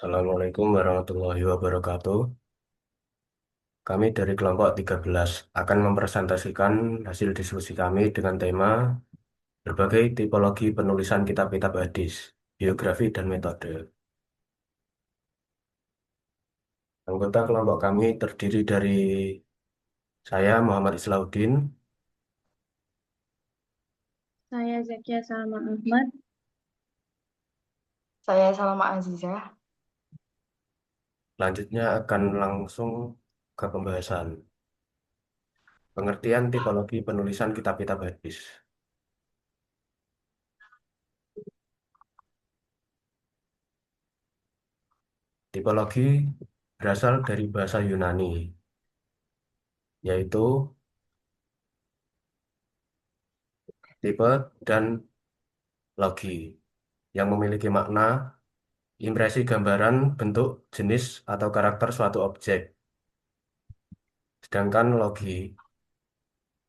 Assalamualaikum warahmatullahi wabarakatuh. Kami dari kelompok 13 akan mempresentasikan hasil diskusi kami dengan tema berbagai tipologi penulisan kitab-kitab hadis, biografi dan metode. Anggota kelompok kami terdiri dari saya Muhammad Islauddin, Saya Zakia Salma Ahmad. Saya Salma Azizah. selanjutnya akan langsung ke pembahasan. Pengertian tipologi penulisan kitab-kitab hadis. Tipologi berasal dari bahasa Yunani, yaitu tipe dan logi, yang memiliki makna, impresi gambaran, bentuk, jenis, atau karakter suatu objek. Sedangkan logi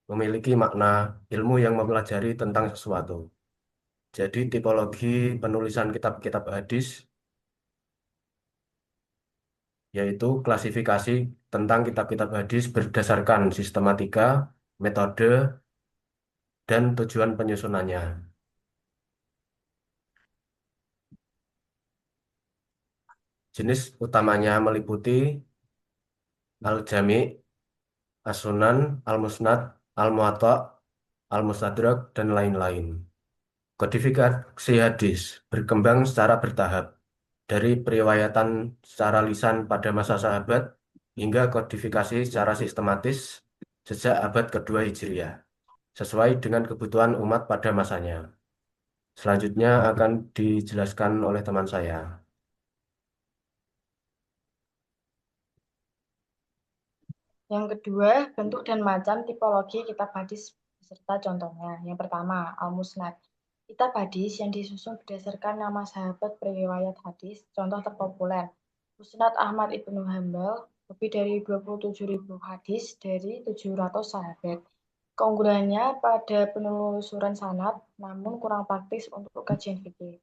memiliki makna ilmu yang mempelajari tentang sesuatu. Jadi tipologi penulisan kitab-kitab hadis yaitu klasifikasi tentang kitab-kitab hadis berdasarkan sistematika, metode, dan tujuan penyusunannya. Jenis utamanya meliputi al-jami', as-sunan, al-musnad, al-muwatta', al-mustadrak, dan lain-lain. Kodifikasi hadis berkembang secara bertahap dari periwayatan secara lisan pada masa sahabat hingga kodifikasi secara sistematis sejak abad kedua Hijriah, sesuai dengan kebutuhan umat pada masanya. Selanjutnya akan dijelaskan oleh teman saya. Yang kedua, bentuk dan macam tipologi kitab hadis beserta contohnya. Yang pertama, Al-Musnad. Kitab hadis yang disusun berdasarkan nama sahabat periwayat hadis, contoh terpopuler. Musnad Ahmad Ibnu Hambal, lebih dari 27.000 hadis dari 700 sahabat. Keunggulannya pada penelusuran sanad, namun kurang praktis untuk kajian fikih.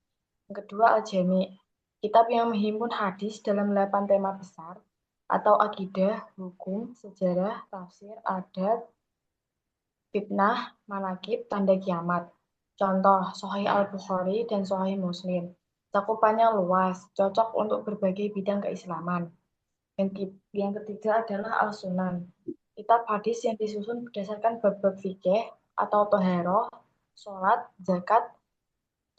Yang kedua, Al-Jami'. Kitab yang menghimpun hadis dalam 8 tema besar, atau akidah, hukum, sejarah, tafsir, adat, fitnah, manakib, tanda kiamat. Contoh, Sahih Al-Bukhari dan Sahih Muslim. Cakupannya luas, cocok untuk berbagai bidang keislaman. Yang ketiga adalah Al-Sunan. Kitab hadis yang disusun berdasarkan bab-bab fikih atau toharoh, sholat, zakat.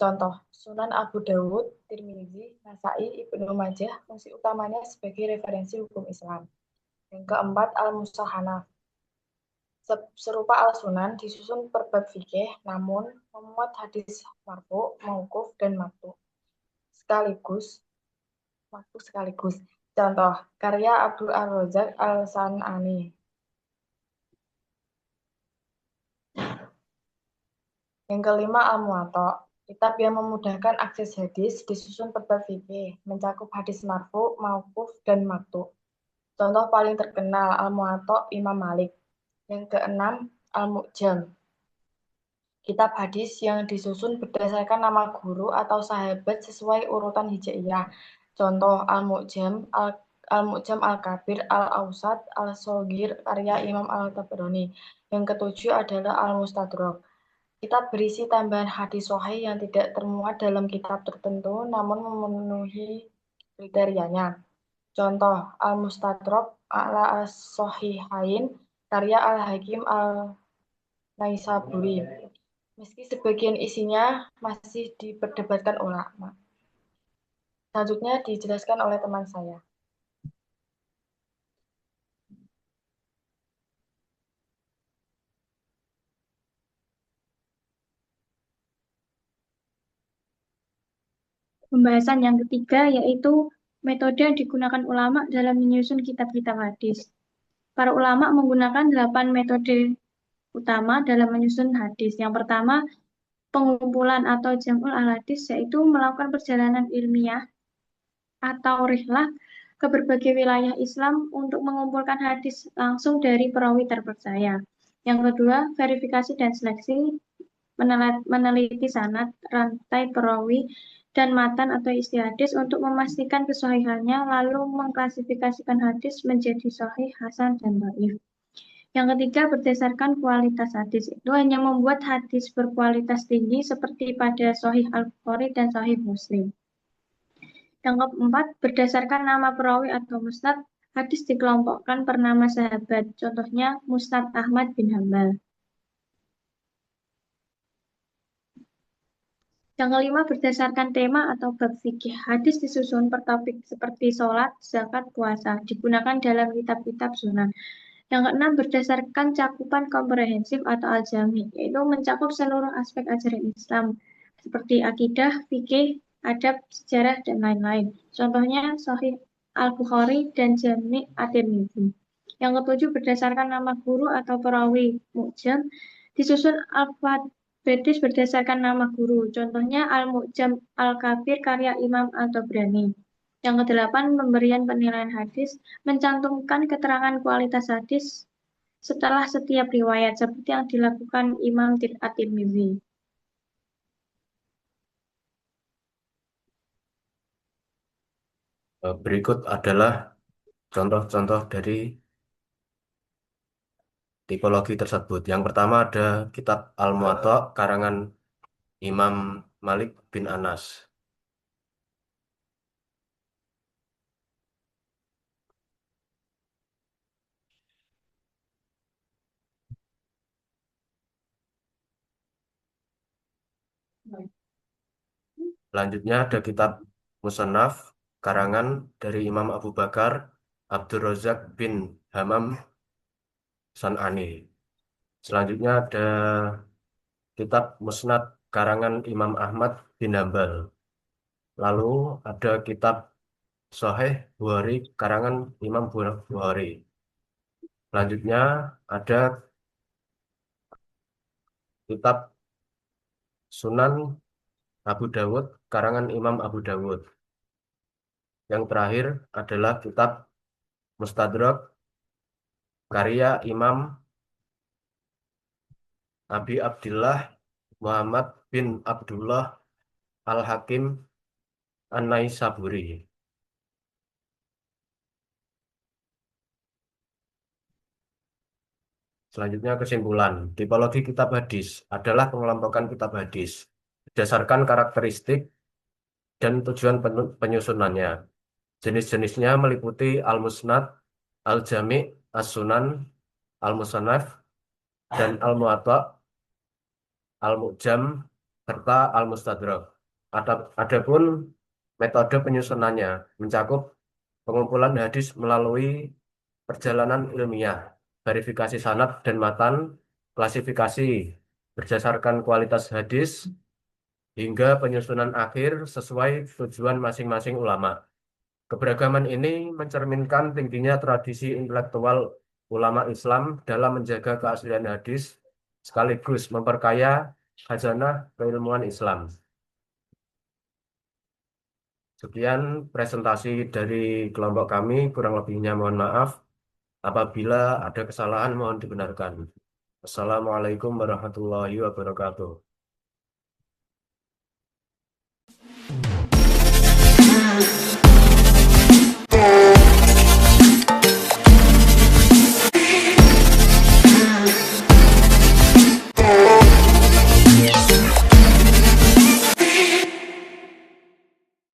Contoh, Sunan Abu Dawud, Tirmizi, Nasai, Ibnu Majah, fungsi utamanya sebagai referensi hukum Islam. Yang keempat, Al-Musahanaf. Serupa Al-Sunan disusun per bab fikih, namun memuat hadis marfu, mauquf, dan maqtu sekaligus. Contoh, karya Abdul Ar-Razzaq Al-San'ani. Yang kelima, Al-Muwatta'. Kitab yang memudahkan akses hadis disusun per bab fikih, mencakup hadis marfu, mauquf, dan maqtu. Contoh paling terkenal Al-Muwatta' Imam Malik. Yang keenam, Al-Mu'jam. Kitab hadis yang disusun berdasarkan nama guru atau sahabat sesuai urutan hijaiyah. Contoh Al-Mu'jam, Al-Mu'jam Al-Kabir, Al-Awsat, Al-Shaghir karya Imam Al-Tabrani. Yang ketujuh adalah Al-Mustadrak. Kitab berisi tambahan hadis sahih yang tidak termuat dalam kitab tertentu namun memenuhi kriterianya. Contoh Al-Mustadrak ala As-Sahihain karya Al-Hakim Al-Naisaburi. Meski sebagian isinya masih diperdebatkan ulama. Selanjutnya dijelaskan oleh teman saya. Pembahasan yang ketiga yaitu metode yang digunakan ulama dalam menyusun kitab-kitab hadis. Para ulama menggunakan 8 metode utama dalam menyusun hadis. Yang pertama, pengumpulan atau jam'ul al-hadis, yaitu melakukan perjalanan ilmiah atau rihlah ke berbagai wilayah Islam untuk mengumpulkan hadis langsung dari perawi terpercaya. Yang kedua, verifikasi dan seleksi, meneliti sanad rantai perawi dan matan atau isi hadis untuk memastikan kesahihannya, lalu mengklasifikasikan hadis menjadi sahih, hasan, dan dhaif. Yang ketiga, berdasarkan kualitas hadis itu hanya membuat hadis berkualitas tinggi seperti pada Sahih Al-Bukhari dan Sahih Muslim. Yang keempat, berdasarkan nama perawi atau musnad, hadis dikelompokkan per nama sahabat. Contohnya Musnad Ahmad bin Hambal. Yang kelima, berdasarkan tema atau bab fikih. Hadis disusun per topik seperti sholat, zakat, puasa. Digunakan dalam kitab-kitab sunan. Yang keenam, berdasarkan cakupan komprehensif atau al-jami, yaitu mencakup seluruh aspek ajaran Islam, seperti akidah, fikih, adab, sejarah, dan lain-lain. Contohnya Sahih Al-Bukhari dan Jami' At-Tirmidzi. Yang ketujuh, berdasarkan nama guru atau perawi mu'jam, disusun alfabetis berdasarkan nama guru. Contohnya Al-Mu'jam Al-Kabir karya Imam Al-Tabrani. Yang kedelapan, pemberian penilaian hadis, mencantumkan keterangan kualitas hadis setelah setiap riwayat, seperti yang dilakukan Imam At-Tirmidzi. Berikut adalah contoh-contoh dari tipologi tersebut. Yang pertama ada kitab Al-Muwatta karangan Imam Malik bin Anas. Selanjutnya ada kitab Musannaf karangan dari Imam Abu Bakar Abdul Razak bin Hammam San'ani. Selanjutnya ada kitab Musnad karangan Imam Ahmad bin Hambal. Lalu ada kitab Sahih Bukhari karangan Imam Bukhari. Selanjutnya ada kitab Sunan Abu Dawud karangan Imam Abu Dawud. Yang terakhir adalah kitab Mustadrak karya Imam Abi Abdillah Muhammad bin Abdullah Al-Hakim An-Naisaburi. Selanjutnya kesimpulan. Tipologi kitab hadis adalah pengelompokan kitab hadis berdasarkan karakteristik dan tujuan penyusunannya. Jenis-jenisnya meliputi Al-Musnad, Al-Jami', As-Sunan, Al-Musannaf, dan Al-Muwatta, Al-Mu'jam, serta Al-Mustadrak. Adapun metode penyusunannya mencakup pengumpulan hadis melalui perjalanan ilmiah, verifikasi sanad dan matan, klasifikasi berdasarkan kualitas hadis, hingga penyusunan akhir sesuai tujuan masing-masing ulama. Keberagaman ini mencerminkan tingginya tradisi intelektual ulama Islam dalam menjaga keaslian hadis, sekaligus memperkaya khazanah keilmuan Islam. Sekian presentasi dari kelompok kami, kurang lebihnya mohon maaf. Apabila ada kesalahan mohon dibenarkan. Assalamualaikum warahmatullahi wabarakatuh.